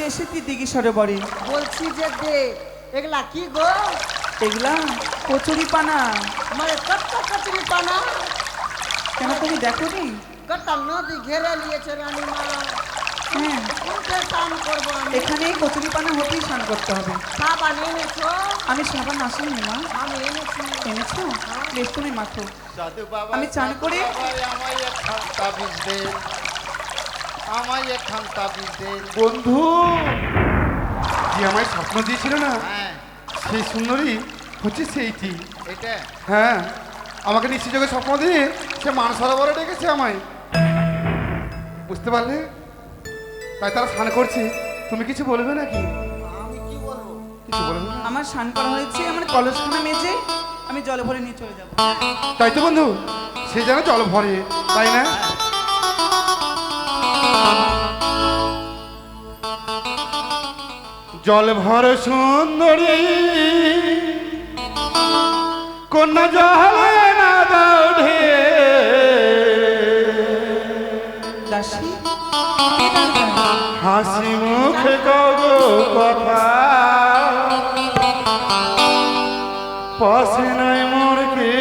এসেছি দিঘি সরোবরে। বলছি যে দে এগুলা কি গো? এগুলা কচুরি পানা। মানে কত কচুরি পানা? কেন তুমি দেখো নি? কত নদী ঘেরে নিয়েছে রানীমা। হ্যাঁ, কোনটা স্নান করবো আমি? এখানে কচুরি পানা হতেই স্নান করতে হবে। সাবান এনেছো? আমি সাবান আসিনি মা। আমি এনেছি। এনেছো? বেশ, তুমি মাখো। সাধু বাবা, আমি চান করে আমায় একখান তাবিজ দেন, আমায় একখান তাবিজ দেন। বন্ধু যে আমায় স্বপ্ন দিয়েছিল না, হ্যাঁ, সেই সুন্দরী হচ্ছে সেইটি। এটা হ্যাঁ, আমাকে নিশ্চয় যোগে স্বপ্ন দিয়ে সে মান সরোবরে ডেকেছে আমায়, বুঝতে পারলে? তাই তারা স্নান করছে। তুমি কিছু বলবে নাকি? আমি কি বলবো? কিছু বলবে না? আমার স্নান করা হয়েছে, আমার কলসখানা মেজে আমি জলে ভরে নিয়ে চলে যাবো। তাই তো বন্ধু, সে যেন জল ভরে, তাই না? জল ভর সুন্দরী কন্যা জলে না দাও ঢে, দাসী কে ডাকবে? হাসি মুখে গো কথা পাশে নাই মোরকে।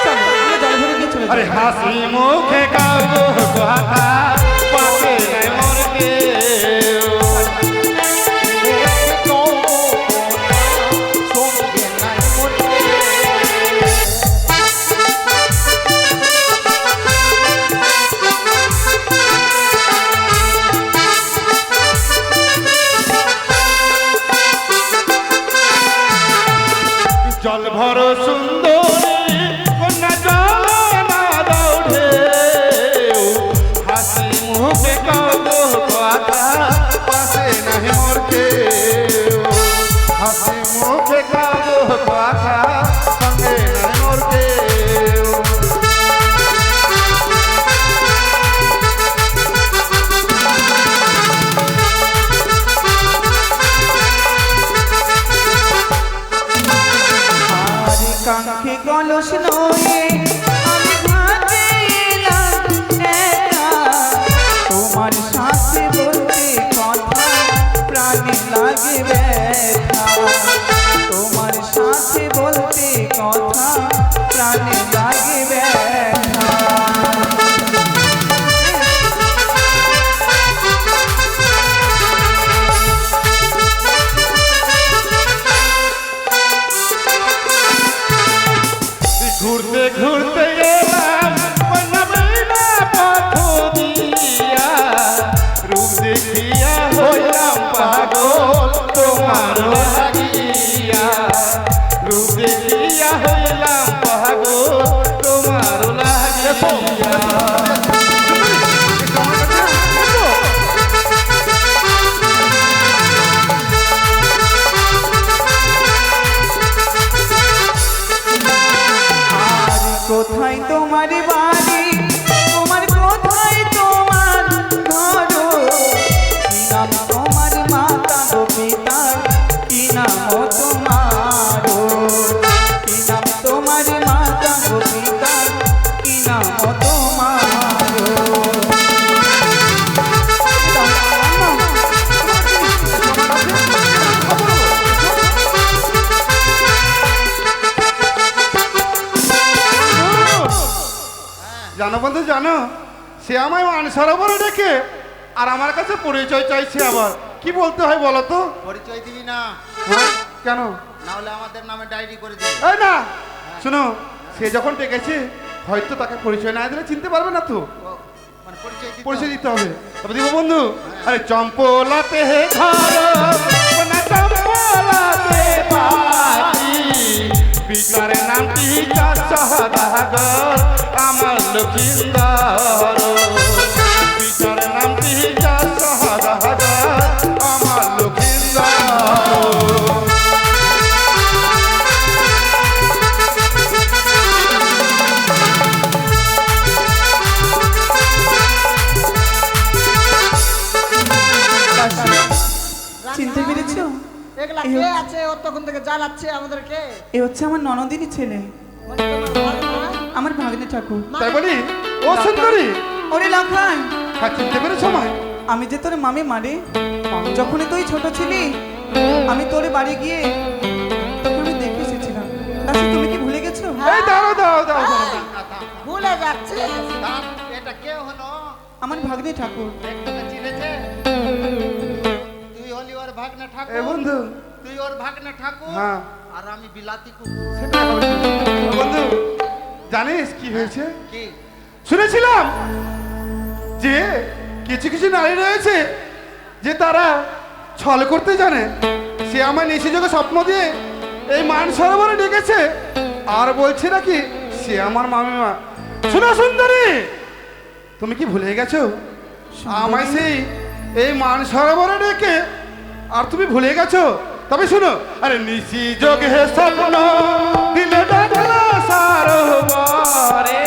চলো, আমরা জলে ভরে নিয়ে চলে আরে যাবো। হাসি মুখে গো কথা পাশে নাই মোরকে। জল ভর সুন্দরী কন্যা জলে না দাও ঢেউ, হাসি মুখে গো কথা পাশে নাই মোরকে। হাসি মুখে গো কথা সঙ্গে নাই মোরকে। আর কাঙ্ক্ষে কলস নয়ে আমি ঘাটে এলাম একা। তোমার সাথে বলতে কথা প্রাণে লাগে ব্যথা। তোমার সাথে বলতে কথা প্রাণে লাগে ব্যথা। ঘুরতে ঘুরতে এলাম বন্যা পথ দিয়া, রূপ দেখিয়া হইলাম পাগল তোমার লাগিয়া। রূপ দেখিয়া হইলাম পাগল তোমার লাগিয়া। আর কোথায় তোমার বাড়ি, তোমার কোথায় তোমার ঘর? কি নাম তোমার মাতা গো পিতা, কি নাম তোমার? কি নাম তোমার মাতা গো পিতা, কি নাম তোমার? জানো বন্ধু, জানো সে আমায় মান সরোবরে ডেকে আর আমার কাছে পরিচয় চাইছে। আবার কি বলতে হয় বলো তো? পরিচয় দিবি না, হ্যাঁ, কেন? না হলে আমাদের নামে ডায়েরি করে দিবি। এই না, শোনো, সে যখন ডেকেছে হয়তো তাকে পরিচয় না দিলে চিনতে পারবে না তো, ও, মানে পরিচয় দিতে হবে। তবে দিব বন্ধু। আরে চম্পলাতে ঘর না চম্পলাতে বাড়ি, পিতার নামটি সদাগর আমার লক্ষিন্দর। পিতার নামটি সদাগর আমার লক্ষিন্দর। চিনতে পেরেছো? এগুলা কে আছে ও তখন থেকে জ্বালাচ্ছে আমাদেরকে? এ হচ্ছে আমার ননদিনী ছেলে, মানে তোমার ভালো না? আমার ভাগ্নে ঠাকুর। তাই বলি ও সুন্দরী, ওরে লখাই, হ্যাঁ চিনতে পেরেছো আমায়? আমি যে তোর মামি মারে, যখনই তুই ছোট ছিলি আমি তোর বাড়ি গিয়ে তোকে আমি দেখে এসেছিলাম। দাসী তুমি কি ভুলে গেছো? এই দাঁড়াও দাঁড়াও দাঁড়াও দাঁড়াও। ভুলে যাচ্ছে। এটা কে হলো? আমার ভাগ্নে ঠাকুর। একটাকে চিনেছে? তুই হলি ওর ভাগ্নে এ ঠাকুর। বন্ধু, তুই ওর ভাগ্নে ঠাকুর। হ্যাঁ। আর আমি বিলাতি কুকুর। সেটা বলছি। ও বন্ধু, জানিস কি হয়েছে? কি? শুনেছিলাম যে কিছু কিছু নারী রয়েছে যে তারা ছল করতে জানে। সে আমার নিশিযোগে স্বপ্ন দিয়ে এই মান সরোবরে ডেকেছে আর বলছে নাকি সে আমার মামিমা। শোনো সুন্দরী, তুমি কি ভুলে গেছো আমায় সেই এই মান সরোবরে ডেকে? আর তুমি ভুলে গেছো? তবে শুনো, আরে নিশি যোগে স্বপ্ন দিলে ডাকলা সরোবরে,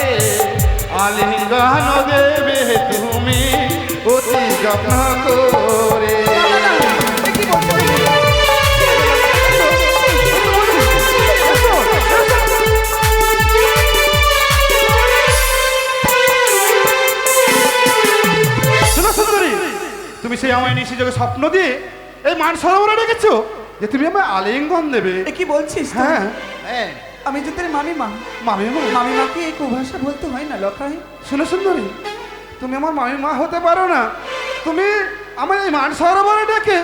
আলিঙ্গন দেবে তুমি অতি যত্ন করে। এ কি বলছো তুমি? শোনো সুন্দরী, তুমি সেই আমায় নিশি যোগে স্বপ্ন দিয়ে এই মান সরোবরে ডেকেছো যে তুমি আমায় আলিঙ্গন দেবে। এ কি বলছিস তুই? হ্যাঁ, হ্যাঁ। আমি যে তোর মামিমা। মামিমা। মামিমাকে এই কুভাষা বলতে হয় না লখাই। শোনো সুন্দরী, তুমি আমার মামিমা হতে পারো না। তুমি আমার এই মান সরোবরে ডেকে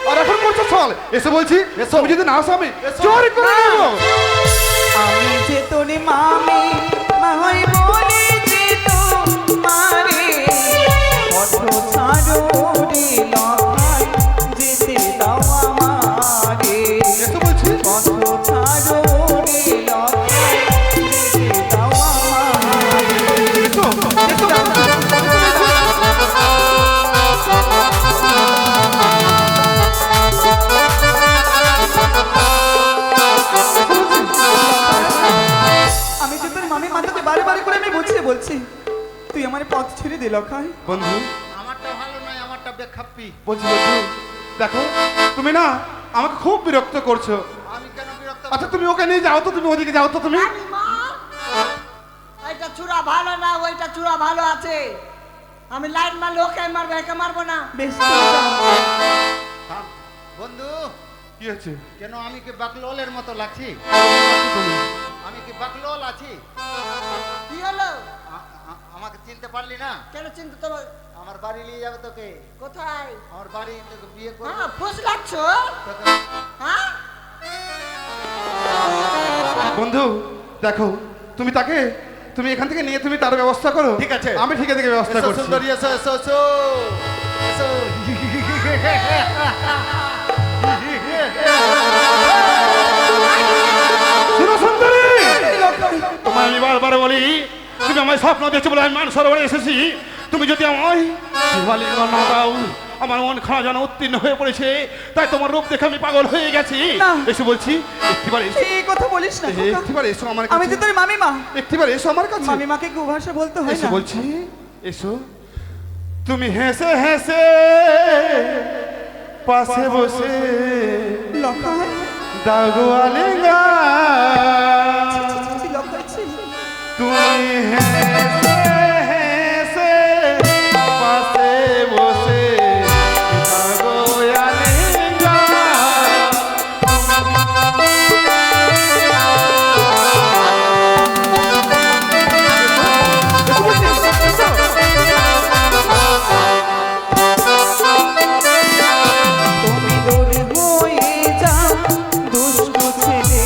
আর এখন করছো ছল। এসে বলছি, তুমি যদি না আসো আমি চোর করে নেবো। আমি যে তোর মামি মাই বলি যে তোমারে পথ ছাড়ো রে লখাই, যেতে দাও আমারে। এসে বলছি, পথ ছাড়ো রে লখাই, যেতে দাও আমারে। এসো, এসো। আমি যে তোর মামি মাতাকে বারে বারে করে আমি বুঝিয়ে বলছি, তুই আমার পথ ছেড়ে দে লখাই। বন্ধু, আমারটা ভালো নয়, আমারটা বেখাপ্পি। বলছি বন্ধু, দেখো তুমি না আমাকে খুব বিরক্ত করছো। আমি কেন বিরক্ত? আচ্ছা তুমি ওকে নিয়ে যাও তো, তুমি ওদিকে যাও তো তুমি। মা, এইটা চূড়া ভালো না, ওইটা চূড়া ভালো আছে। আমি লাইন মারলে ওকে মারবো, একে মারবো না। বেশ চলে যা। থাম। বন্ধু, কি হয়েছে? কেন আমি কি বাকলোলের মতো লাগছি? তুমি আমি কি বাকলোল আছি? কি হলো? আমাকে চিনতে পারলি না? কেন চিন্তা তোমার? আমার বাড়ি নিয়ে যাবে তোকে। কোথায়? আমার বাড়ি তোকে বিয়ে করবো। হ্যাঁ, ফুস লাগছো? তোকে হ্যাঁ? বন্ধু দেখো, তুমি এখান থেকে নিয়ে তুমি তার ব্যবস্থা করো। ঠিক আছে। আমি ঠিক আছে ব্যবস্থা এসো করছি। সুন্দরী, এসো এসো এসো এসো। শোনো সুন্দরী, লখাই, তোমায় আমি বারবার বলি, তুমি আমায় স্বপ্ন দেখছো বলে আমি মান সরোবরে এসেছি। তুমি যদি আমায় শিবালিঙ্গন না দাও, আমার মন খানা যেন উত্তীর্ণ হয়ে পড়েছে। তাই তোমার রূপ দেখে আমি পাগল হয়ে গেছি। না। এসে বলছি, একটিবার এসো, এই কথা বলিস না খোকা। একটিবার এসো আমার আমি যে কাছে। তোর মামিমা। একটিবার এসো আমার কাছে। মামিমাকে কুভাষা বলতে হয় এসো না। বলছি, এসো। তুমি হেসে হেসে পাশে বসে লখাই, দাগো আলিঙ্গন। লখাই ছি। তুমি হেসে হেসে পাশে বসে দাগো আলিঙ্গন। এসো বলছি, এসো। তুমি দূর হয়ে যাও দুষ্টু ছেলে,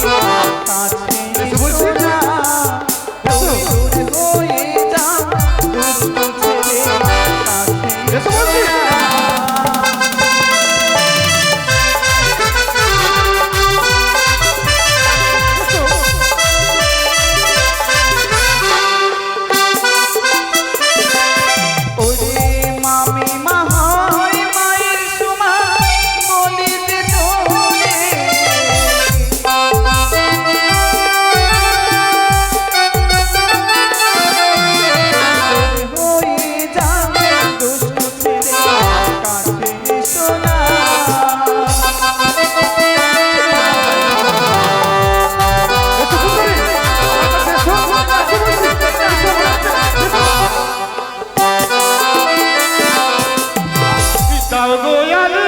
গো আলী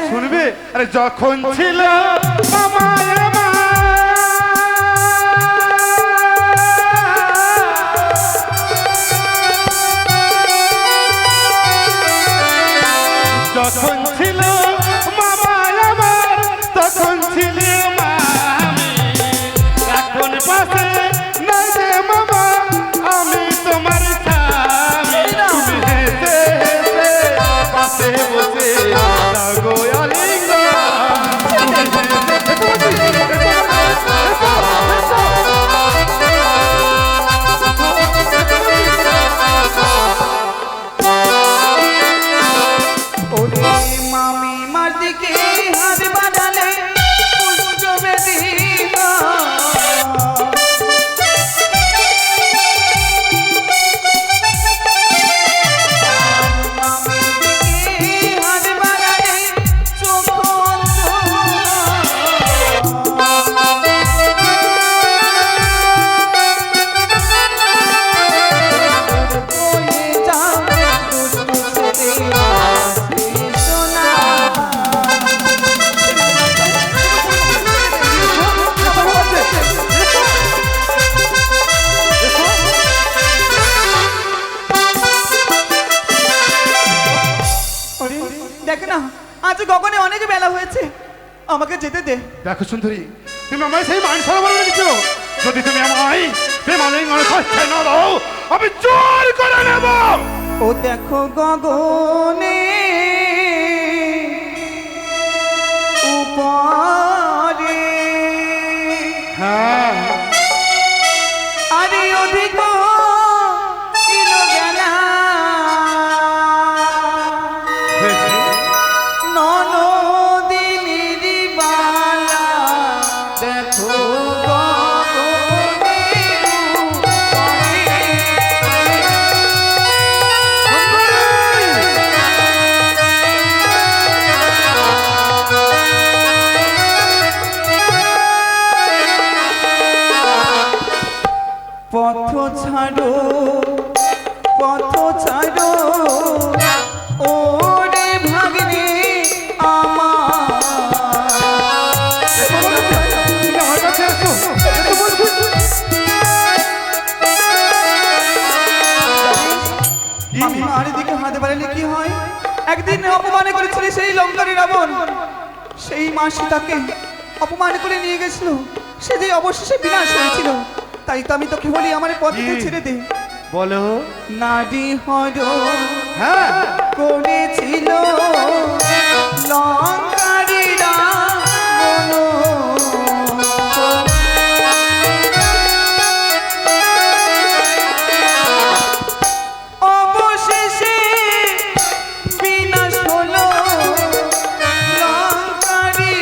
শুনবে আরে যখন ছিল আমায় যখন ছিল মামায় আমার তখন ছিল মামি এখন পাশে নাই রে মামা আমি তোমার স্বামী তুমি হেসে হেসে পাশে বসে লাগো আলিঙ্গন মামি মার দিকে হাত বাড়ালে পুষ্প বেদি হাত বাড়ালে চোখ দেখ না আজ গগনে অনেক বেলা হয়েছে আমাকে যেতে দে। দেখো সুন্দরী তুমি আমায় সেই মান সরবরাহ রেখেছো যদি তুমি আমায় প্রেমালিঙ্গন কষ্টে না দাও আমি জোর করে নেব। ও দেখো গগনে উপরে হ্যাঁ আরে অধিক ইলো গেলা হয়েছে ননদিনীর বালা দেখো গগনে পথ ছাড়ো পথ ছাড়ো ওরে ভাগ্নে আমার কাছে আসো আমি আর দিকে হাতে পারলে কি হয় একদিন অপমান করেছিল সেই লঙ্কারী রাবণ সেই মা সীতাকে অপমান করে নিয়ে গেছিল সে যে অবশেষে বিনাশ হয়েছিল তাই তো আমি তোকে বলি আমার পথে ছেড়ে দে। বলো নারী হর হ্যাঁ করেছিল লঙ্কারী রাবণ অবশেষে বিনাশ হলো লঙ্কারী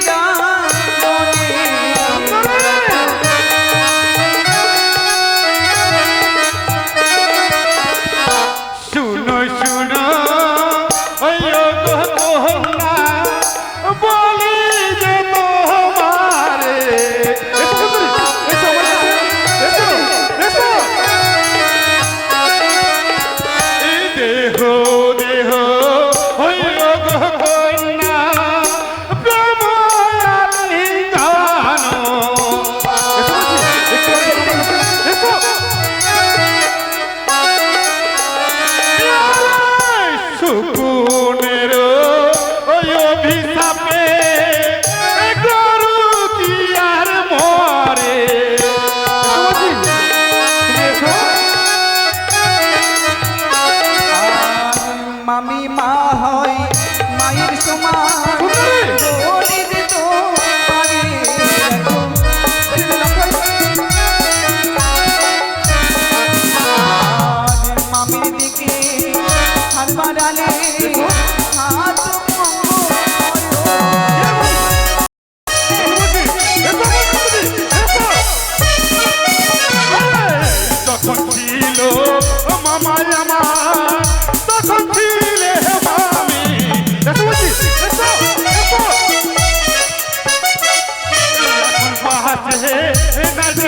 শুনো শুনো ওই গো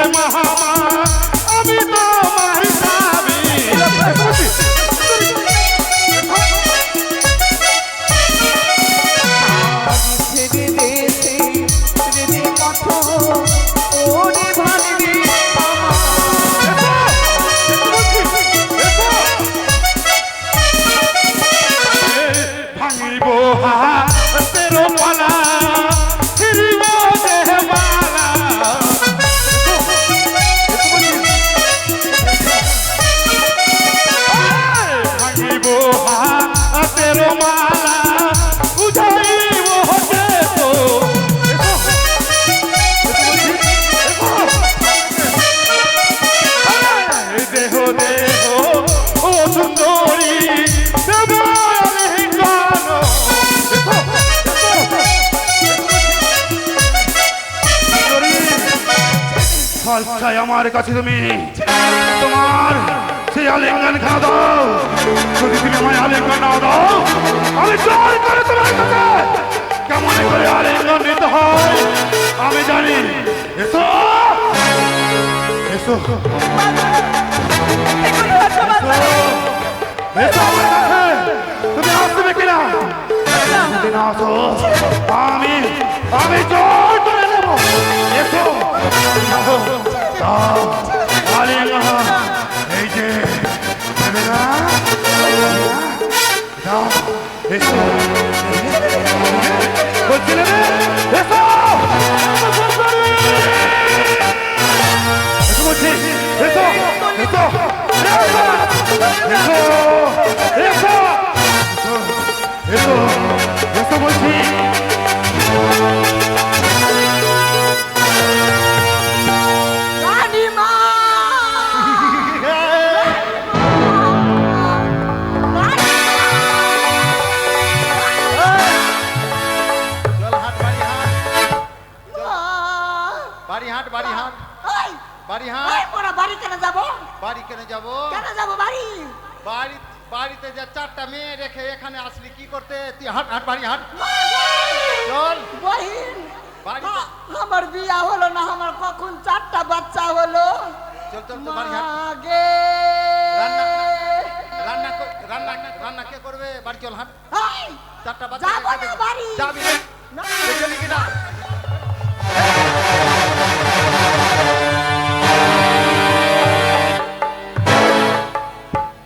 মামা আমি তোমার স্বামী ছেড়ে দেশে রেডি পথ ওরে ভাঙবে ভাঙিব হাতের মালা ফিরিব দেহমালা ভাঙিব হাতের মালা উঠাইব তো দেহ দেহ ও সুন্দরী চাই আমার কাছে তুমি তোমার সেই আলিঙ্গন খানা দাও যদি তুমি আমায় আলিঙ্গন না দাও আমি জোর করে তোমার কাছে কেমন করে আলিঙ্গন নিতে হয় আমি জানি এসো এসো এসো আমার কাছে তুমি আসবে কিনা যদি না আসো আমি আমি জোর করে নেবো এসো দাও আলিঙ্গন এই যে নেবে না দাও এসো বলছি নেবে এসো এসো বলছি এসো এসো এসো এসো এসো এসো বলছি রানীমা চল হাট বাড়ি হাট বাড়ি হাট এই, বাড়ি এই, হাট মোরা বাড়ি কেন যাবো বাড়ি কেন যাবো কেন যাবো বাড়ি বাড়ি বাড়িতে যে চারটা মেয়ে রেখে এখানে আসলি কি করতে তুই হাট হাট বাড়ি হাট চল বহিন বাড়িতে আমার বিয়া হলো না আমার কখন 4টা বাচ্চা হলো চল চল তো বাড়ি হাট মাগে রান্না রান্না রান্না রান্না কে করবে বাড়ি চল হাট এই, চারটা বাচ্চা যাবো রেখে না দে। বাড়ি যাবি না? না। দেখলি কিনা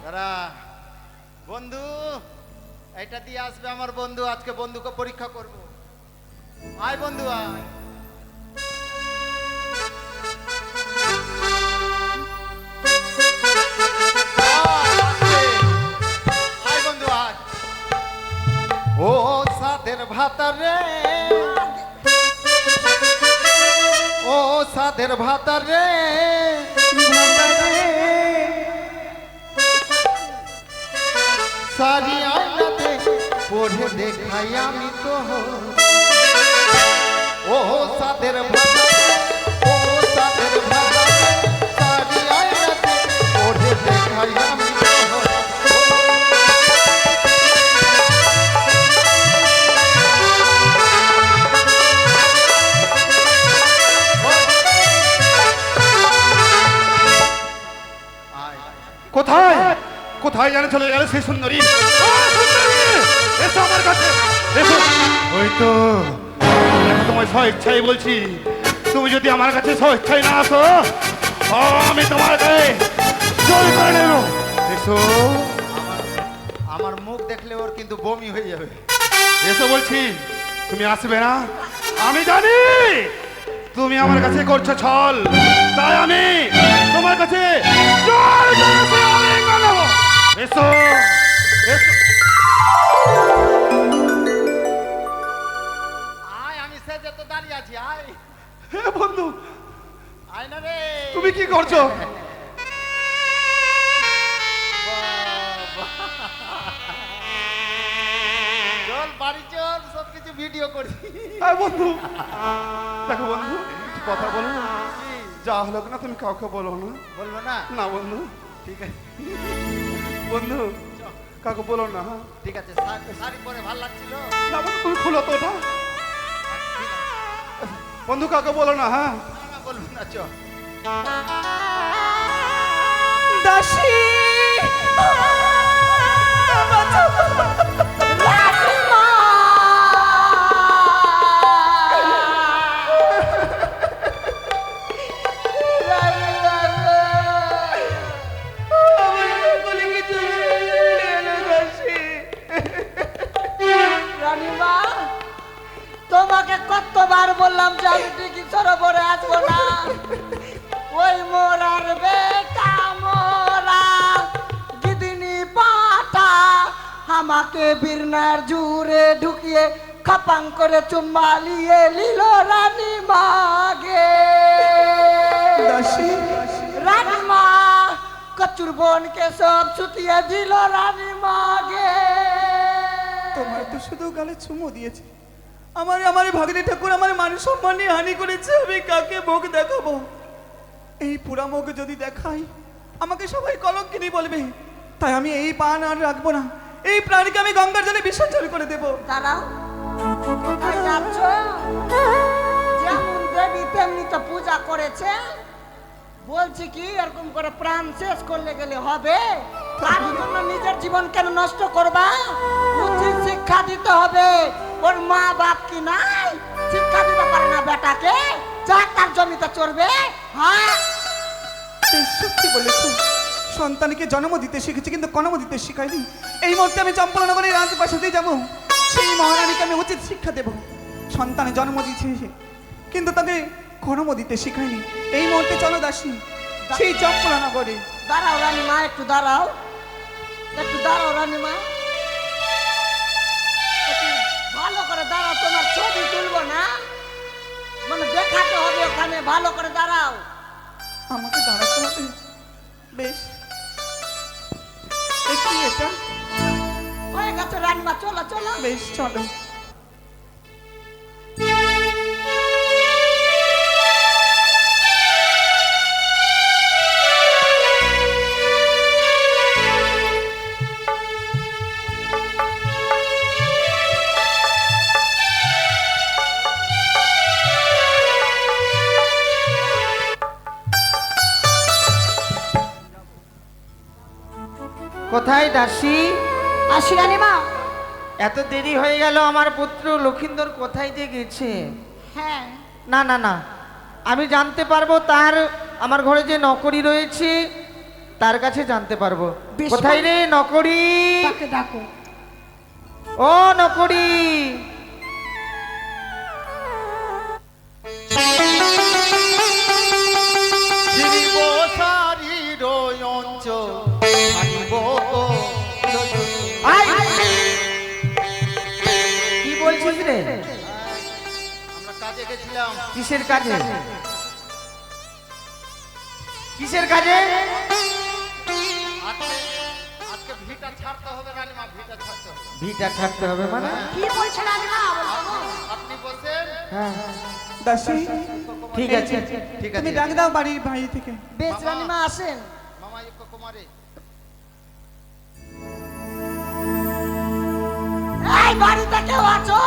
দাঁড়া, বন্ধু এটা দিয়ে আসবে আমার বন্ধু আজকে বন্ধুকে পরীক্ষা করব আয় বন্ধু আয় আয় বন্ধু আয় ও সাদের ভাতারে ও সাদের ভাতারে সারি আয়নাতে পড়ে দেখাই আমি তো ও সাদের ভাতারে ও সাদের ভাতারে সারি আয়নাতে পড়ে দেখাই আমি তো কোথায় কোথায় জানে চলে গেল সেই সুন্দরী ও সুন্দরী! এসো আমার কাছে এসো ওই তো আমি তোমায় স্বেচ্ছায় বলছি তুমি যদি আমার কাছে স্বেচ্ছায় না আসো আমি তোমার গায়ে জোর করে নেব এসো আমার মুখ দেখলে ওর কিন্তু বমি হয়ে যাবে এসো বলছি তুমি আসবে না আমি জানি তুমি আমার কাছে করছো ছল তাই আমি তোমার কাছে জোর করে আলিঙ্গন নেব। এসো এসো আয় আমি সে যে তো দাঁড়িয়ে আছি আয় হে বন্ধু আয় না রে তুমি কি করছো চল বাড়ি চল সবকিছু ভিডিও করি হ্যাঁ বন্ধু দেখো বন্ধু একটু কথা বলো না যা হলো না তুমি কাউকে বলো না বলবো না না বন্ধু ঠিক আছে বন্ধু কাউকে বলো না হ্যাঁ? ঠিক আছে শাড়ি পরে ভালো লাগছিল না বন্ধু তুমি খুলো তো ওটা ঠিক আছে বন্ধু কাউকে বলো না হ্যাঁ না, বলবো না চ দাসী বাঁচাও। রানীমা! রানীমা গো! আমার সকলে কিছু নিয়ে এলো দাসী। রানীমা, তোমাকে কতবার বললাম যে আমি টিকি সরোবরে আসবো না। ওই মোরার বেটা মোরা গিদিনি পাটা আমাকে বীরনার জুড়ে ঢুকিয়ে খাপাং করে চুম্মা লিয়ে লিল রানীমা গে। দাসী রানীমা কচুর বোনকে সব ছুটিয়ে দিল রানীমা গে। তোমার তো শুধু গালে চুমো দিয়েছে, আমার আমার ভাগ্নে ঠাকুর আমার মান সম্মান নিয়ে হানি করেছে। আমি কাকে মুখ দেখাবো? এই পুরা মুখ যদি দেখাই আমাকে সবাই কলঙ্কিনী বলবে। তাই আমি এই প্রাণ আর রাখবো না, এই প্রাণকে আমি গঙ্গার জলে বিসর্জন করে দেবো। দাঁড়াও, কোথায় যাচ্ছ? যেমন দেবী তেমনি তো পূজা করেছে। বলছি কি এরকম করে প্রাণ শেষ করলে গেলে হবে? তার জন্য নিজের জীবন কেন নষ্ট করবা? উচিত শিক্ষা দিতে হবে। ওর মা বাপ কি নাই? শিক্ষা দিতে পারে না বেটাকে, যা তার জমিতে চড়বে। হ্যাঁ, বেশ সত্যি বলেছো, সন্তানকে জন্ম দিতে শিখেছি কিন্তু কর্ম দিতে শিখাইনি। এই মুহূর্তে আমি চম্পলনগরের রাজপ্রাসাদে যাব, সেই মহারানীকে আমি উচিত শিক্ষা দেব। সন্তানে জন্ম দিয়েছে কিন্তু তাকে কর্ম দিতে শিখাইনি। এই মুহূর্তে চলো দাসী সেই চম্পলনগরে। দাঁড়াও রানীমা, একটু দাঁড়াও, একটু দাঁড়াও রানীমা, একটু ভালো করে দাঁড়াও। তোমার ছবি তুলবো না, মানে দেখাতে হবে ওখানে। ভালো করে দাঁড়াও। আমাকে দাঁড়াতে হবে? বেশ, এ কি এটা? হয়ে গেছে রানীমা, চলো চলো। বেশ চলো। কোথায় দাসী? আসি রানীমা। এত দেরি হয়ে গেল, আমার পুত্র লক্ষিন্দর কোথায় যে গেছে? হ্যাঁ, না না না, আমি জানতে পারবো তার, আমার ঘরে যে নকরি রয়েছে তার কাছে জানতে পারবো। বেশ, কোথায় রে নকরি? তাকে ডাকো। ও নকরি, আয়! কি বলছিস রে? আমরা কাজে গেছিলাম। কিসের কাজে? কিসের কাজে? আজকে ভিটা ছাড়তে হবে রানীমা, ভিটা ছাড়তে হবে। ভিটা ছাড়তে হবে মানে? কি বলছে রানীমা? আপনি বসেন। হ্যাঁ, দাসী ঠিক আছে ঠিক তুমি আছে। ডাক দাও বাড়ির ভাই থেকে। বেশ মামা। রানীমা, আসেন। মামা একটু কুমারে এই বাড়িতে কেউ আছো?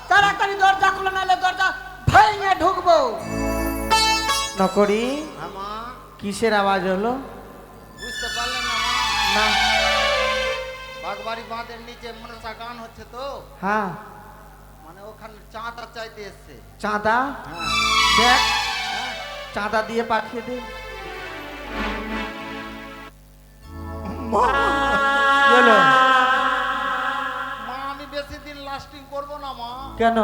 তাড়াতাড়ি দরজা খুলে, নাহলে দরজা ভেঙে ঢুকবো। নকরি, মামা কিসের আওয়াজ হলো? বুঝতে পারলেন না মা? না। বাগবাড়ি বাঁধের নিচে মনসা গান হচ্ছে তো, হ্যাঁ, মানে ওখানে চাঁদা চাইতে এসছে। চাঁদা? হ্যাঁ দেখ, চাঁদা দিয়ে পাঠিয়ে দে। কি হলো? মা আমি বেশি দিন লাস্টিং করব না মা, কেন?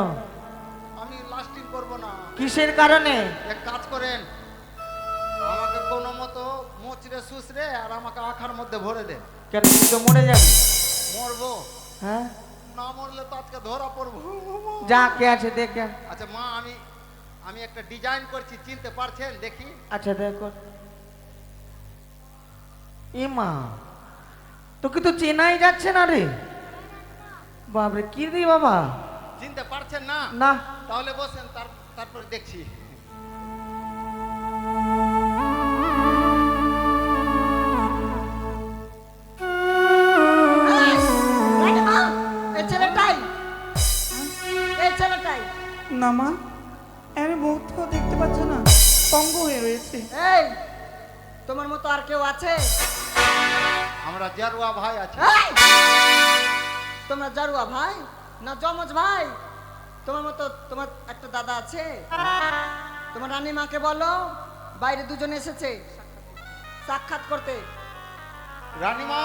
আমি লাস্টিং করব না। কিসের কারণে? এক কাজ করেন, আমাকে কোনো মতো মোচড়ে সুসরে আর আমাকে আখার মধ্যে ভরে দেন। কেন, তুই তো মরে যাবি। মরবো? হ্যাঁ, না মরলে তো আজকে ধরা পড়বো। যা কে আছে দেখ যা। আচ্ছা মা, আমি একটা ডিজাইন করছি, চিনতে পারছেন? দেখি। আচ্ছা দেখো। এ মা, তোকে তো চেনাই যাচ্ছে না রে। বাবরে, কি রে বাবা? চিনতে পারছেন না? না। তাহলে বসেন, তারপরে দেখছি। রানীমা, এই ছেলেটাই, এই ছেলেটাই। না মা, এর মুখ তো দেখতে পাচ্ছ না। পঙ্গু হয়ে রয়েছে। এই তোমার মতো আর কেউ আছে? আমরা জারুয়া ভাই আছি। এই! তোমরা জারুয়া ভাই না জমজ ভাই? তোমার মতো তোমার একটা দাদা আছে? তোমার রানীমাকে বলো বাইরে দুজন এসেছে সাক্ষাৎ করতে। রানীমা,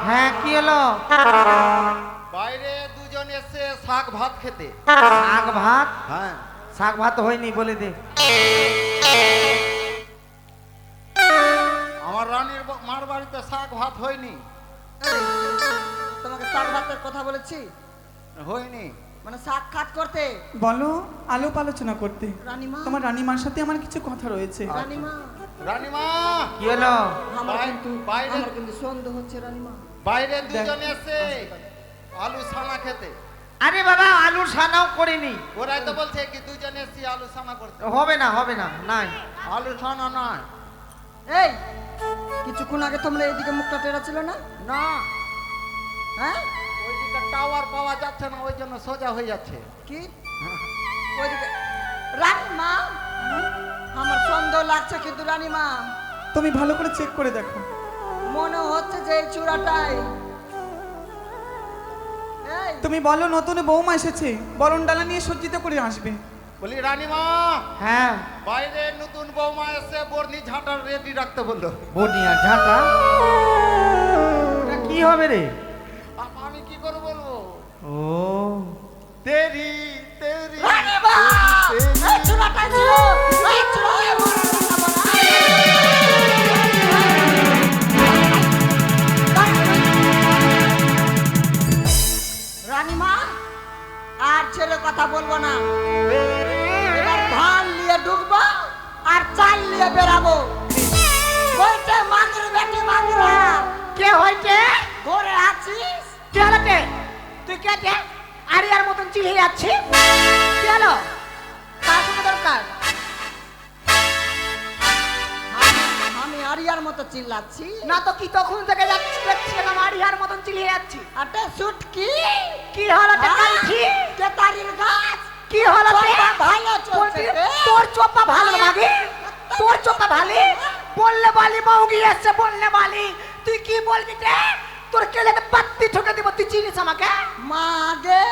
হ্যাঁ কি হলো? বাইরে দুজন এসে শাক ভাত খেতে। শাক ভাত? হ্যাঁ, শাক ভাত হয়নি বলে দে। আমার রানীর মার বাড়িতে শাক ভাত হয়নি। এই, তোমাকে শাক ভাতের কথা বলেছি, হয়নি মানে সাক্ষাৎ করতে। বলো আলোপ আলোচনা করতে। রানীমা, তোমার রানীমার সাথে আমার কিছু কথা রয়েছে। রানীমা, রানীমা, কি হলো? আমার বাই- কিন্তু বাইরে- আমার কিন্তু সন্দেহ হচ্ছে রানীমা। বাইরে দুজন এসে আলু সানা খেতে। আরে বাবা আলু সানাও করিনি। ওরাই তো বলছে কি দুজন এসে আলু সানা করতে। হবে না হবে না, নাই। আলু সানা নয়। এই কিছুক্ষণ আগে তোমরা এইদিকে মুখটা টেরা ছিল না? না, হ্যাঁ ওইদিকে টাওয়ার পাওয়া যাচ্ছে না, ওই জন্য সোজা হয়ে যাচ্ছে। কি ওইদিকে? রানীমা, আমার সন্দেহ লাগছে কিন্তু রানীমা তুমি ভালো করে চেক করে দেখো। মনে হচ্ছে যে এই চূড়াটাই। এই তুমি বলো নতুন বৌমা এসেছে, বরণ ডালা নিয়ে সজ্জিত করে আসবে। বলি রানীমা, হ্যাঁ বাইরে নতুন বৌমা এসে বর্ণি ঝাঁটা রেডি রাখতে বললো। বনিয়া ঝাঁটা? এটা কি হবে রে? আমি কি করে বলবো? ও তেরি তেরি রানীমা, এই চূড়াটাই ছিল, এই চূড়ায় মনে রানীমা আর ছেলে কথা বলবো না, এবার ধান নিয়ে ঢুকবো আর চাল নিয়ে বেরাবো। বলছে মাগির বেটি মাগিরা, কে হইছে? ঘরে আছিস? কে হলো কে? তুই কে কে? আরিয়ার মতন চিল্লিয়ে যাচ্ছি। কে হলো? কার সঙ্গে দরকার? আমি আরিয়ার মতো চিল্লাচ্ছি না তো কি তখন থেকে যাচ্ছি দেখছিলাম আরিয়ার মতন চিল্লিয়ে যাচ্ছি। আটে সুটকি কি হলো টাকালছি? কেতারির গাছ কি হলো তে? চোপা ভালো চলছে বলছি, রে। তোর চোপা ভালো মাগে? তোর চোপা ভালি? বললে বালি মৌগি এসছে বললে বালি। তুই কি বলবি তে? তোর কেলেতে পাত্তি ঠুকে দিব, তুই চিনিস আমাকে? মাগে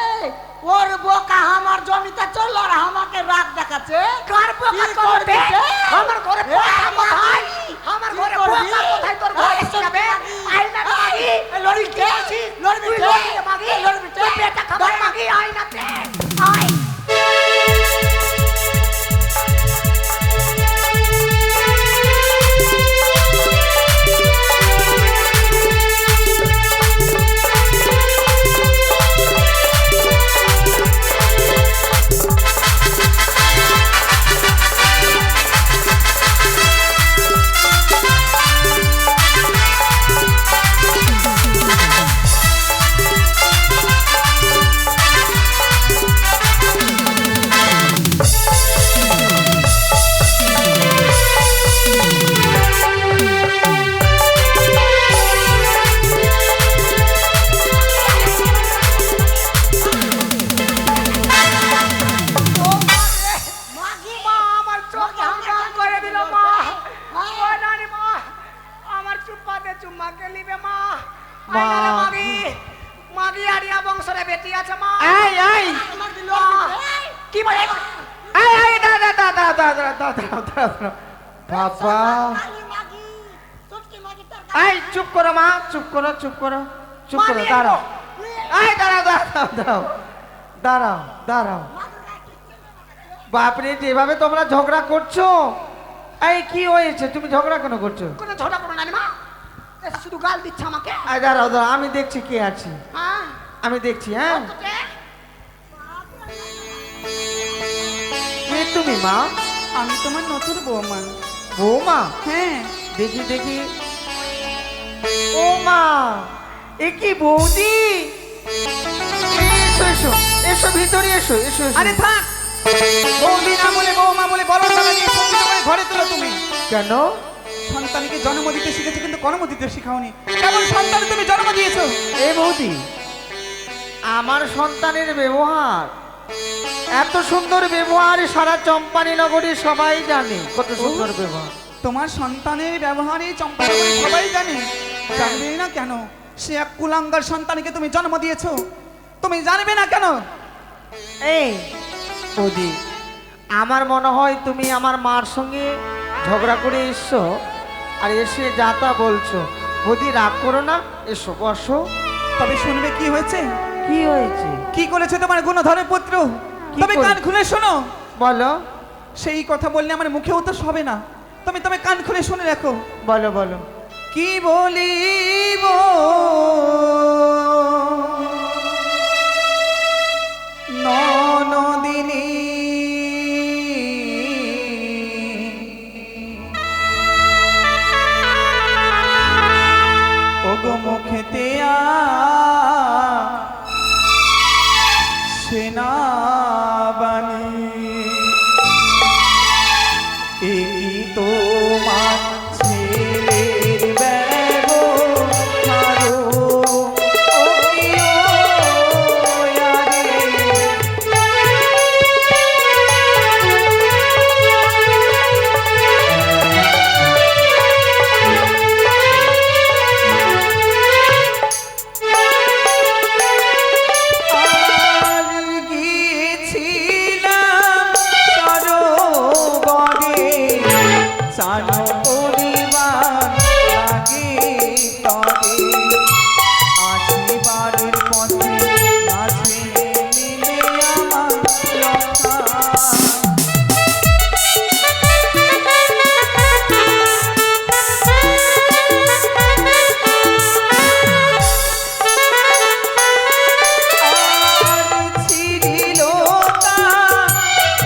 ওর বোকা আমার জমিতে চললো আর আমাকে রাগ দেখাচ্ছে। কার পোকা কি করবে? করবি রে? আমার ঘরে এ পোকা আমার কোথায়? কি? আমার কি ঘরে করবি? পোকা কোথায়? তোর ঘরে এই এসে যাবে? মাগি। আয়না মাগি। এই লড়বি তুই কে? কি আছিস? লড়বি তুই কে? লড়বি রে মাগি? এই লড়বি কে? তুই পেটা খাবার দাঁড়া। মাগি, আয়নাতে। আয়। মাগি মা, আমার চোখ হাঙ্গাম করে দিল মা। ও নানি মা, আমার চুম্মাতে চুম্মাকে লিবে মা। মা। আয়না রে মাগি। মাগি আরিয়া বংশরে বেটি আছে মা। এই এই মাগি মা, লড়বি কে? কি বলে? এই এই দাদা দাদা দাদা দাদা বাবা কালী মাগি সুটকি মাগি তোর এই চুপ করো মা, চুপ করো চুপ করো চুপ করো, মামি, দাঁড়াও। এই দাঁড়াও দাঁড়াও দাঁড়াও দাঁড়াও দাঁড়াও। বাপরে যেভাবে তোমরা ঝগড়া করছো, এই কি হয়েছে? তুমি ঝগড়া কেন করছো? কোনো ঝগড়া করো নানি মা। এসে শুধু গাল দিচ্ছে আমাকে। এই দাঁড়াও দাঁড়াও, আমি দেখছি কে আছে, হ্যাঁ আমি দেখছি। হ্যাঁ তোকে? কে তুমি মা? আমি তোমার নতুন বৌমা। বৌমা? হ্যাঁ দেখি দেখি। ও মা, এ কি বৌদি? এসো এসো এসো ভিতরে এসো এসো এসো। আরে থাক, বৌদি না বলে বৌমা বলে বরণ ডালা নিয়ে সজ্জিত করে ঘরে তোলো তুমি। কেন? সন্তানকে জন্ম দিতে শিখেছো কিন্তু কর্ম দিতে শিখাওনি। কেমন সন্তান তুমি জন্ম দিয়েছো? এ বৌদি, আমার সন্তানের ব্যবহার এত সুন্দর ব্যবহার সারা চম্পানি নগরী সবাই জানে কত সুন্দর ব্যবহার। তোমার সন্তানের ব্যবহারে চম্পা সবাই জানে, জানবে না কেন? সে এক কুলাঙ্গার সন্তানকে তুমি জন্ম দিয়েছো, তুমি জানবে না কেন? এই বৌদি, আমার মনে হয় তুমি আমার মার সঙ্গে ঝগড়া করে এসছো আর এসে যা তা বলছো। বৌদি রাগ করো না, এসো বসো। তবে শুনবে কি হয়েছে, কি হয়েছে? কি করেছে তোমার গুণধরের পুত্র? কি তবে কান করে- খুলে শোনো। বলো সেই কথা বললে আমার মুখেও তো হবে না, তুমি তবে কান খুলে শুনে রাখো। বলো বলো। কি বলিব ননদিনী ওগো মুখেতে সেনাবানী এই তোমার ছেলের ব্যবহার ও কি ও ইয়ারে। আর গিয়েছিলাম সরোবরে চান করিবার লাগে তবে আসিবারের পথে নাচে মিলে আমার রক্ষা। আর ছিড়িল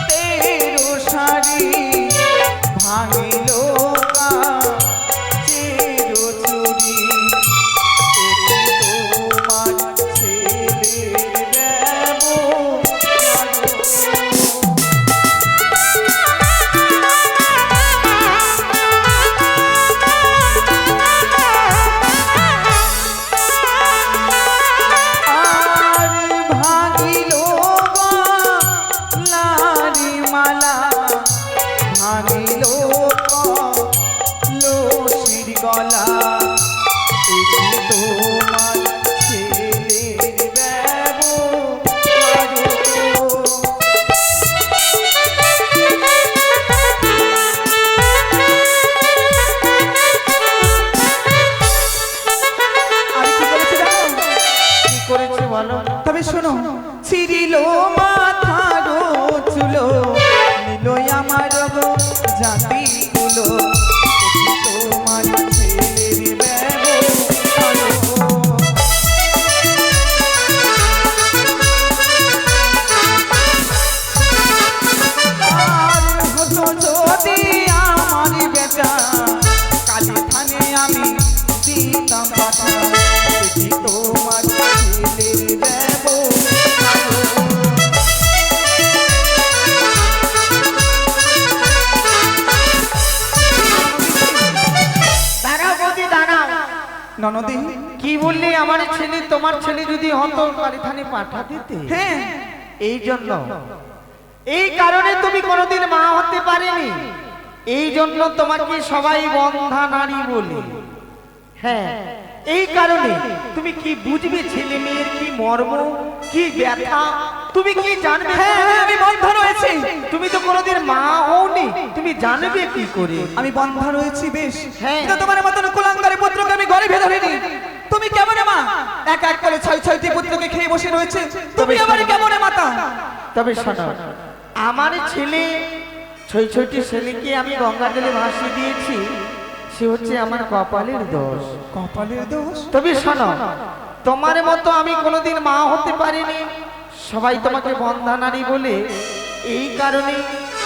তেরো শাড়ি, ভাঙিল চেরো চুরি, এটি তোমার ছেলের ব্যবহার। আর ভাঙিল লারি মালা, ভাঙিল লসির গলা, এটি তোমার ছেলের ব্যবহার। আমি কি বলেছি জানো? কি করেছে বলো। তবে শোনো, ছিড়িল মাথার চুলো, নিল আমার জাতি গুলো, এটি তোমার ছেলের ব্যবহার। আর হতো যদি আমার বেটা, কালী থানে আমি দিতাম পাঠা, এটি তোমার ছেলের ব্যবহার। দাঁড়াও বৌদি দাঁড়াও। ননদী, কি বললি আমার ছেলে তোমার ছেলে যদি হতো কালীথানে পাঠা দিতে? হ্যাঁ, এই জন্য, এই কারণে তুমি কোনোদিন মা হতে পারেনি, এই জন্য তোমাকে সবাই বন্ধা নারী বলে। হ্যাঁ, এই কারণে তুমি কি বুঝবে ছেলে মেয়ের কি মর্ম, কি ব্যথা, তুমি কি জানবে? হ্যাঁ, আমি বন্ধ রয়েছি। তুমি তো কোনোদিন মা হওনি, তুমি জানবে কি করে? আমি বন্ধ রয়েছি বেশ, হ্যাঁ। কিন্তু তোমার মতন কুলাঙ্গারের পুত্রকে আমি ঘরে ভেতরে নি। তুমি কেমন মা? এক এক করে ছয় ছয়টি পুত্রকে খেয়ে বসে রয়েছে, তুমি আমার কেমন মাতা? তবে শোনো, আমার ছেলে ছয় ছয়টি ছেলেকে আমি গঙ্গা জলে ভাসিয়ে দিয়েছি, সে হচ্ছে আমার কপালের দোষ। কপালের দোষ? তবে শোনো, তোমার মতো আমি কোনোদিন মা হতে পারিনি, সবাই তোমাকে বন্ধা নারী বলে, এই কারণে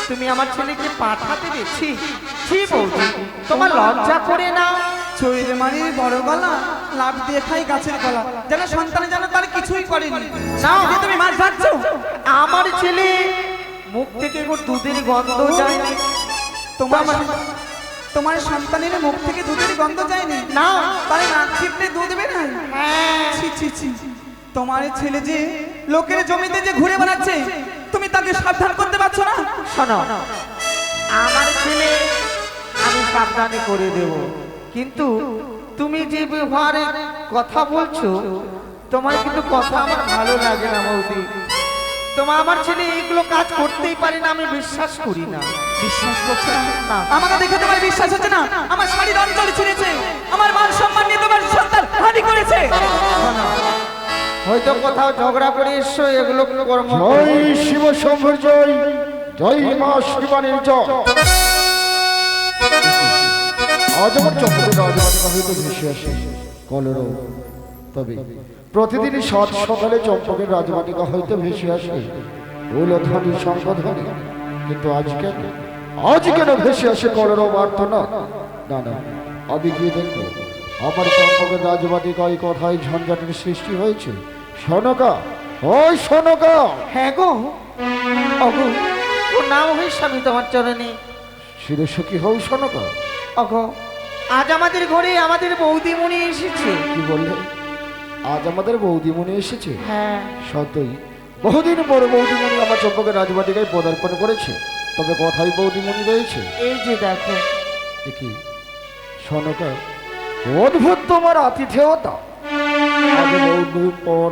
তুমি আমার ছেলেকে পাঠাতে দিচ্ছি। ছি বৌদি, তোমার লজ্জা করে না? চৈর মারির বড় গলা, লাভ দিয়ে খাই গাছের গলা, যেন সন্তানে যেন তার কিছুই করেনি। না। যে তুমি মাছ ধরছো, আমার ছেলে মুখ থেকে কোনো দুধের গন্ধ যায় না। তোমার তোমার সন্তানের মুখ থেকে দুধের গন্ধ যায়নি? না। তাহলে নাক চিপলে দুধ বের হয়? হ্যাঁ। ছি ছি ছি, তোমার ছেলে যে লোকের জমিতে যে ঘুরে বেড়াচ্ছে, তুমি তাকে সাবধান করতে পারছো না? শোনো, আমার ছেলে আমি সাবধানে করে দেব, কিন্তু তুমি যে ব্যবহারে কথা বলছো, তোমার কিন্তু কথা আমার ভালো লাগে না বৌদি। তোমার আমার ছেলে এইগুলো কাজ করতেই পারে না, আমি বিশ্বাস করি না। বিশ্বাস করছো না? না। আমাকে দেখে তোমার বিশ্বাস হচ্ছে না? আমার শাড়ির অঞ্চল ছিঁড়েছে, আমার মান সম্মান নিয়ে তোমার সন্তান হানি করেছে। শোনো, হয়তো কোথাও ঝগড়া করে এসছো, এগুলো কর্ম জয় শিব শম্ভুর জয়, জয় মা শিবানীর জয়। আজ আমার চক্রের রাজবাটিকা হইতে ভেসে আসে কলরব, তবে প্রতিদিনই সাত সকালে চম্পকের রাজবাটিকা হইতে ভেসে আসে উলধ্বনি শঙ্খধ্বনি, কিন্তু আজ কেন ভেসে আসে কলরব আর্তনা? না না, আমি গিয়ে দেখবো আমার চম্পকের রাজবাটিকায় কোথায় ঝঞ্ঝাটের সৃষ্টি হয়েছে। সনকা, ওই সনকা! হ্যাঁ গো, অগো, তোর নাম হইস আমি তোমার চরণে। শিরসখী হও সনকা। অগো, আজ আমাদের ঘরে আমাদের বৌদিমণি এসেছে। কি বললে? আজ আমাদের বৌদিমণি এসেছে? হ্যাঁ, সত্যই বহুদিন পর বৌদিমণি আমার চম্পকের রাজবাটিকায় পদার্পণ করেছে, তবে কোথায় বৌদিমণি রয়েছে? এই যে দেখো। দেখি সনকা, অদ্ভুত তোমার আতিথেয়তা। আজ বহুদিন পর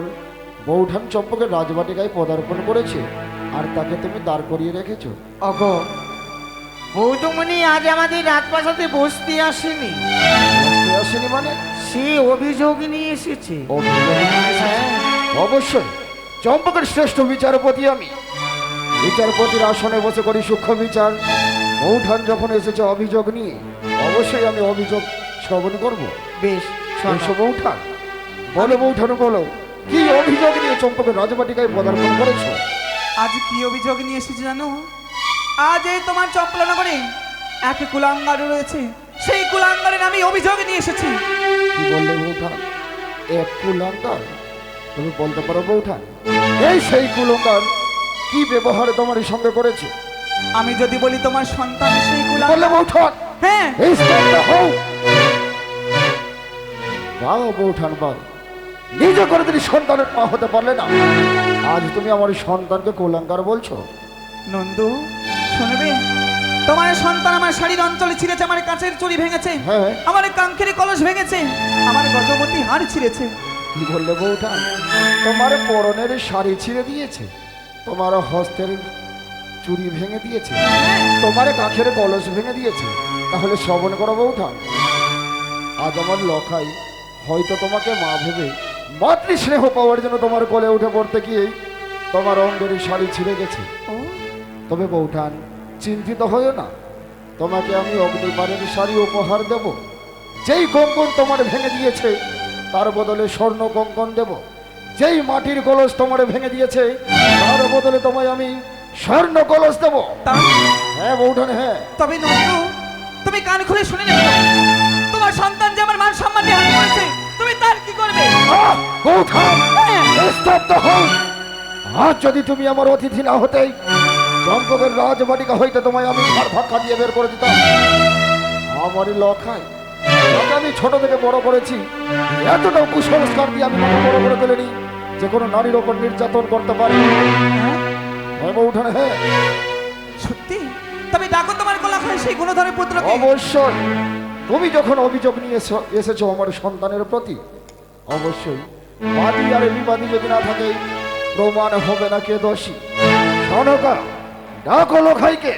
বৌঠান চম্পকের রাজবাটিকায় পদার্পণ করেছে, আর তাকে তুমি দাঁড় করিয়ে রেখেছো। অগো, বৌদিমণি আজ আমাদের রাজপ্রাসাদে বসতে আসেনি, বুঝতে আসেনি মানে? সে অভিযোগ নিয়ে এসেছে। হ্যাঁ, অবশ্যই চম্পকের শ্রেষ্ঠ বিচারপতি আমি। বিচারপতির আসনে বসে করি সূক্ষ্ম বিচার। বৌঠান যখন এসেছে অভিযোগ নিয়ে, অবশ্যই আমি অভিযোগ শ্রবণ করব। বেশ, শোনো। এসো বৌঠান, বলো বৌঠান, বলো কি অভিযোগ নিয়ে চম্পকের রাজবাটিকায় পদার্পণ করেছ? আজ কি অভিযোগ নিয়ে এসেছি জানো? আজ এই তোমার চম্পলনগরে এক কুলাঙ্গার রয়েছে, সেই কুলাঙ্গারের আমি অভিযোগ নিয়ে এসেছি। কি বললে বৌঠান? এক কুলাঙ্গার? তুমি বলতে পারো বৌঠান, এই সেই কুলাঙ্গার কি ব্যবহারে তোমার সঙ্গে করেছে? আমি যদি বলি তোমার সন্তান সেই বললে কুলাঙ্গার, বৌঠান, হ্যাঁ, এই স্ট্যান্ডটা হও। বাও বৌঠান বাও, নিজে করে তুমি সন্তানের মা হতে পারলে না, আজ তুমি আমার সন্তানকে কুলাঙ্গার বলছো? নন্দু শুনবে, তোমার সন্তান আমার শাড়ির অঞ্চলে ছিঁড়েছে, আমার কাঁচের চুড়ি ভেঙেছে, হ্যাঁ। আমার কাঙ্ক্ষের কলস ভেঙেছে, আমার গজবতী হাড় ছিঁড়েছে। কি বললে বৌঠান? তোমার পরনের শাড়ি ছিঁড়ে দিয়েছে, তোমার হস্তের চুড়ি ভেঙে দিয়েছে, তোমার কাঠের কলস ভেঙে দিয়েছে। তাহলে শ্রবণ করো বৌঠান, আজ আমার লখাই হয়তো তোমাকে মা ভেবে মাতৃ স্নেহ পাওয়ার জন্য তোমার কোলে উঠে পড়তে গিয়ে তোমার অঙ্গের শাড়ি ছিঁড়ে গেছে। তবে বৌঠান চিন্তিত হয়েও না, তোমাকে আমি অগ্নিবারের শাড়ি উপহার দেব। যেই কঙ্কন তোমার ভেঙে দিয়েছে তার বদলে স্বর্ণ কঙ্কন দেব। যেই মাটির কলস তোমার ভেঙে দিয়েছে তার বদলে তোমায় আমি স্বর্ণ কলস দেব। তা- হ্যাঁ বৌঠান, হ্যাঁ। তবে নন্দু, তুমি কান খুলে শুনে নেবে, তোমার সন্তান যে আমার মান সম্মান নিয়ে হানি করেছে, তুমি তার কি করবে? আহ, বৌঠান, স্তব্ধ হও। আজ যদি তুমি আমার অতিথি না হতেই চম্পকের রাজবাটিকা হইতে তোমায় আমি ঘর ধাক্কা দিয়ে বের করে দিতাম। আমারই লখাই, যাকে আমি ছোট থেকে বড় করেছি, এতটা কুসংস্কার দিয়ে আমি তাকে বড় করে ফেলিনি যে কোনো নারীর ওপর নির্যাতন করতে পারে। হ্যাঁ বৌঠান, হ্যাঁ। সত্যি? তবে ডাকো তোমার গলা হয় সেই গুণধরের পুত্রকে। অবশ্যই তুমি যখন অভিযোগ নিয়ে এসেছো আমার সন্তানের প্রতি, অবশ্যই বাদী আর বিবাদী যদি না থাকে প্রমাণ হবে না কে দোষী। সনকা, ডাকো লখাইকে।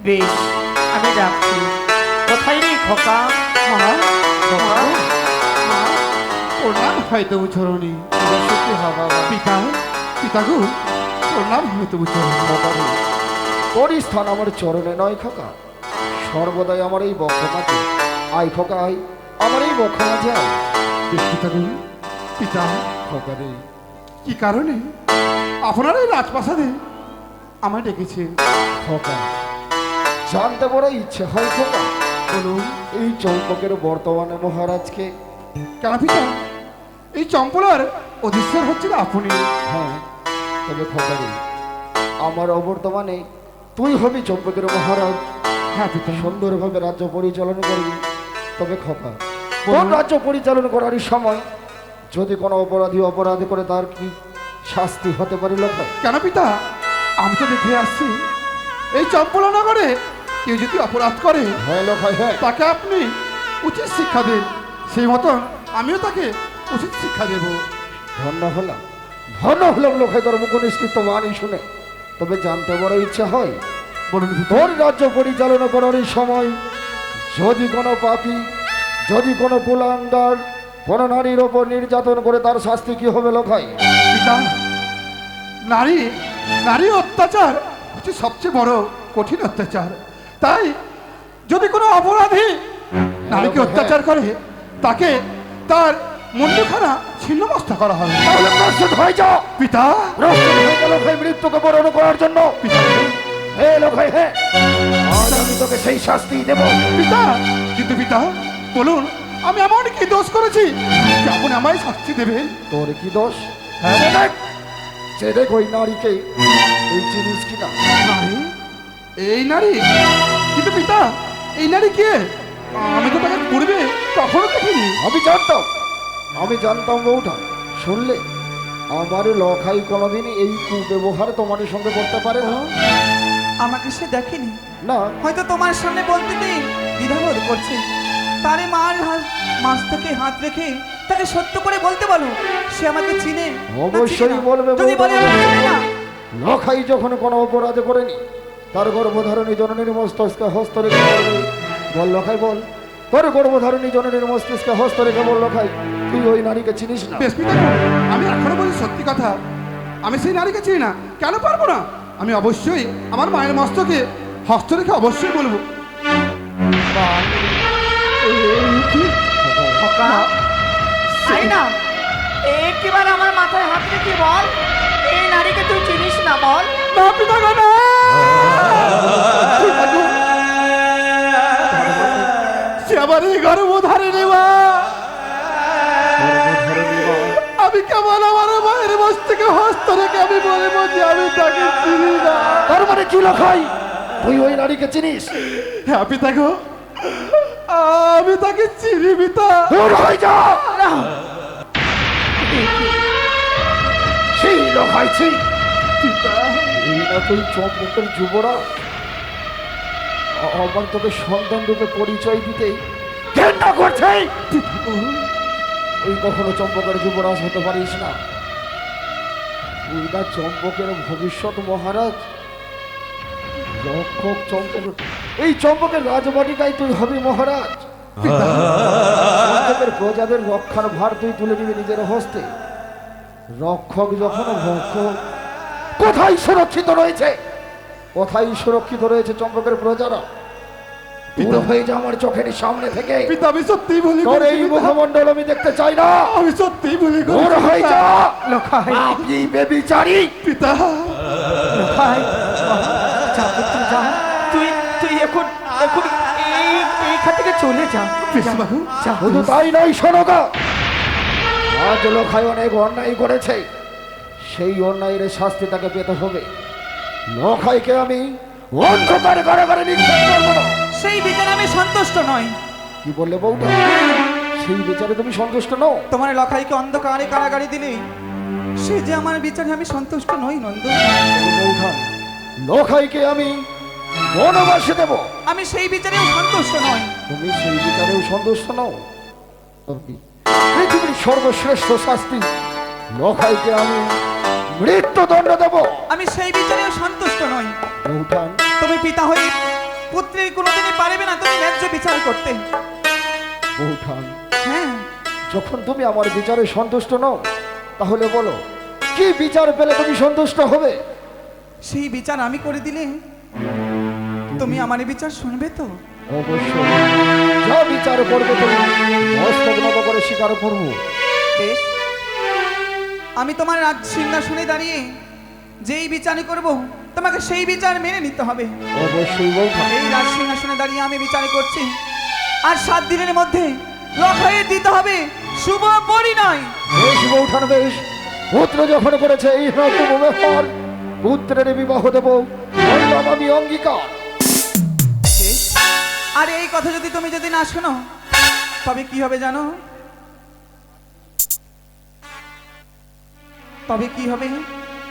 বেশ, আমি ডাকছি। কোথায় রে খোকা? মা, খোকা, প্রণাম হয় তবু চরণী। সত্যি হবে বাবা। পিতা, পিতা গো, প্রণাম হয় তবু চরণী। তোর স্থান আমার চরণে নয় খোকা, সর্বদাই আমার এই বক্ষ মাঝে আয় খোকা, আয় আমার এই বক্ষ মাঝে আয়। পিতা গো, পিতা, খোকা রে, কি কারণে আপনার এই রাজপ্রাসাদে আমায় ডেকেছে? খোকা, জানতে বড় ইচ্ছে হয় খোকা, বলুন। এই চম্পকের বর্তমানে মহারাজকে। কেন পিতা, এই চম্পলার অধীশ্বর হচ্ছে না আপনি? হ্যাঁ, তবে খোকা রে, আমার অবর্তমানে তুই হবি চম্পকের মহারাজ। হ্যাঁ পিতা। সুন্দরভাবে রাজ্য পরিচালনা করবি। তবে খোকা, বলুন। তোর রাজ্য পরিচালনা করার সময় যদি কোনো অপরাধী অপরাধ করে তার কি শাস্তি হতে পারে লোকাই। কেন পিতা? আমি তো দেখে আসছি এই চম্পলনগরে কেউ যদি অপরাধ করে হ্যাঁ লোকাই, হ্যাঁ। তাকে আপনি উচিত শিক্ষা দিন, সেই মতন আমিও তাকে উচিত শিক্ষা দেব। ধন্য হলাম লোকাই তোর মুখ নিষ্কৃত বাণী শুনে। তবে জানতে বড় ইচ্ছা হয়, বলুন পিতা। তোর রাজ্য পরিচালনা করার এই সময় যদি কোনো পাপী, যদি কোনো কুলাঙ্গার কোনো নারীর ওপর নির্যাতন করে তার শাস্তি কি হবে লোকাই? পিতা, নারী নারী অত্যাচার হচ্ছে সবচেয়ে বড় কঠিন অত্যাচার। তাই যদি কোনো অপরাধী নারীকে অত্যাচার করে তাকে তার মুন্ডখানা ছিন্নমস্তা করা হবে। তাহলে প্রস্তুত হয়ে যাও পিতা, প্রস্তুত হয়ে গেল লোকাই মৃত্যুকে বরণ করার জন্য। পিতা, হে লোকাই, হ্যাঁ, আজ আমি তোকে সেই শাস্তি দেব। পিতা, কিন্তু পিতা বলুন আমি এমন কি দোষ করেছি যে আপনি আমায় শাস্তি দেবেন? তোর কি দোষ? হ্যাঁ। সে দেখ ওই নারীকে, এই জিনিস কিনা। নারী? এই নারী? কিন্তু পিতা এই নারী কে? আমি তো তাকে পূর্বে কখনো দেখিনি। আমি জানতাম বউটা। শুনলে আমার লখাই কোনোদিন এই কুব্যবহার তোমার সঙ্গে করতে পারে না। আমাকে সে দেখেনি, না, হয়তো তোমার সামনে বলতে দিন দ্বিধাবোধ করছে। তারে মাছ থেকে হাত রেখে তাকে সত্য করে বলতে বলো সে আমাকে চিনে না অবশ্যই চিনে না। বলবে, যদি বলে আমাকে চিনে না, লখাই যখন কোনো অপরাধ করেনি তার গর্ভধারণী জননীর মস্তিষ্কে হস্ত রেখে বলবে, বল লখাই বল, তোর গর্ভধারণী জননীর মস্তিষ্কে হস্ত রেখে বল লখাই, তুই ওই নারীকে চিনিস না? বেশ পিতা, আমি এখনো বলি সত্যি কথা, আমি সেই নারীকে চিনি না। কেন পারবো না? আমি অবশ্যই আমার মায়ের মস্তকে হস্ত রেখে অবশ্যই বলবো। তাই না, একবার আমার মাথায় হাত রেখে বল, এই নারীকে তুই চিনিস না? বল। না পিতা গো, না। সে আমার এই গর্ভধারিণী মা। আমি কেমন আমার মায়ের মস্তকে হস্ত রেখে আমি বলবো যে আমি তাকে চিনি না? তার মানে কি লখাই, তুই ওই নারীকে চিনিস? হ্যাঁ পিতা গো, আমি তাকে চিনি পিতা। দূর হয়ে যা। সেই লখাই ছি। পিতা, এই না তুই চম্পকের যুবরাজ, আমার তোকে সন্তান রূপে পরিচয় দিতেই ঘেন্না করছে। তুই কখনো চম্পকের যুবরাজ হতে পারিস না। তুই না চম্পকের ভবিষ্যৎ মহারাজ, রক্ষক চম্পকের, এই চম্পকের রাজবাটিকায় তুই হবি মহারাজ। চম্পকের প্রজাদের রক্ষার ভার তুই তুলে নিবি নিজের হস্তে। রক্ষক যখন ভক্ষক, কোথায় সুরক্ষিত রয়েছে, কোথায় সুরক্ষিত রয়েছে চম্পকের প্রজারা? দূর হয়ে যা আমার চোখের সামনে থেকে। পিতা আমি সত্যিই ভুলি তোর করেছি এই পিতা। মুখমণ্ডল আমি দেখতে চাই না। আমি সত্যিই ভুলি দূর করেছি হয়ে পিতা। যা আপনি বেবিচারী। পিতা, ভাই, যা পুত্র যা, তুই তুই এখন এখন এইখান থেকে চলে যা। কৃষ্ণবাবু, যা। শুধু তাই নয়, শোনো গো, আজ লোখাই অনেক অন্যায় করেছে, সেই অন্যায়ের শাস্তি তাকে পেতে হবে। লোখাইকে আমি অন্ধকারে ঘরে ঘরে নিক্ষেপ করবো না। সেই বিচারে আমি সন্তুষ্ট নই। কি বললে বউটা? সেই বিচারে তুমি সন্তুষ্ট নও? তোমার লখাইকে অন্ধকারে কারাগারে দিলে সে যে আমার বিচারে আমি সন্তুষ্ট নই নন্দ। বউঠা, লোখাইকে আমি বনবাসে দেব, আমি সেই বিচারেও সন্তুষ্ট নই। তুমি সেই বিচারেও সন্তুষ্ট নও? পৃথিবীর সর্বশ্রেষ্ঠ শাস্তি লোখাইকে আমি মৃত্যুদণ্ড দেব। আমি সেই বিচারেও সন্তুষ্ট নই। বউঠান, তুমি পিতা হয়ে পুত্রের কোনোদিনই পারবে না তুমি ন্যায্য বিচার করতে। বউঠান, হ্যাঁ, যখন তুমি আমার বিচারে সন্তুষ্ট নও, তাহলে বলো কি বিচার পেলে তুমি সন্তুষ্ট হবে? সেই বিচার আমি করে দিলে তুমি আমার এই বিচার শুনবে তো? অবশ্যই, যা বিচার করবে তুমি মস্তক নত করে স্বীকার করবো। বেশ, আমি তোমার রাজ সিংহাসনে দাঁড়িয়ে যেই বিচার করব তোমাকে সেই বিচার মেনে নিতে হবে। অবশ্যই বউঠান। এই রাজ সিংহাসনে দাঁড়িয়ে আমি বিচার করছি, আর 7 দিনের মধ্যে লখাইয়ে দিতে হবে শুভ পরিণয়। বেশ বউঠান, বেশ। পুত্র যখন করেছে এই রকম ব্যাপার, পুত্রের বিবাহ দেব, বললাম আমি অঙ্গীকার। বেশ, আর এই কথা যদি তুমি না শোনো তবে কি হবে জানো? তবে কি হবে,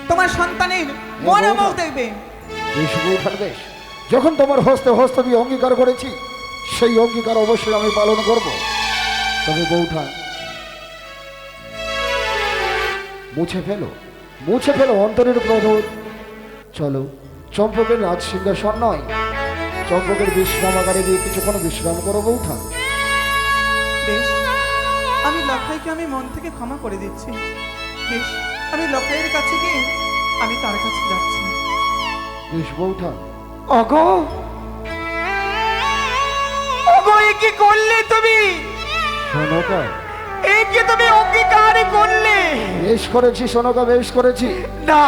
তোমার সন্তানের মনোমুখ দেখবে। বেশ বৌঠান বেশ, যখন তোমার হস্তে হস্ত দিয়ে অঙ্গীকার করেছি সেই অঙ্গীকার অবশ্যই আমি পালন করব। তবে বৌঠান মুছে ফেলো অন্তরের ক্রোধ। চলো, চম্পকের রাজ সিংহাসন নয়, চম্পকের বিশ্রামাগারে দিয়ে কিছুক্ষণ বিশ্রাম করো বৌঠান। বেশ, আমি লক্ষাইকে আমি মন থেকে ক্ষমা করে দিচ্ছি। বেশ, আমি লক্ষাইয়ের কাছে গিয়ে আমি তার কাছে যাচ্ছি। বেশ বৌঠান। ওগো ওগো, এ কি করলে তুমি? সোনকা, এই কি তুমি অঙ্গীকার করলে? বেশ করেছি সোনকা, বেশ করেছি। না,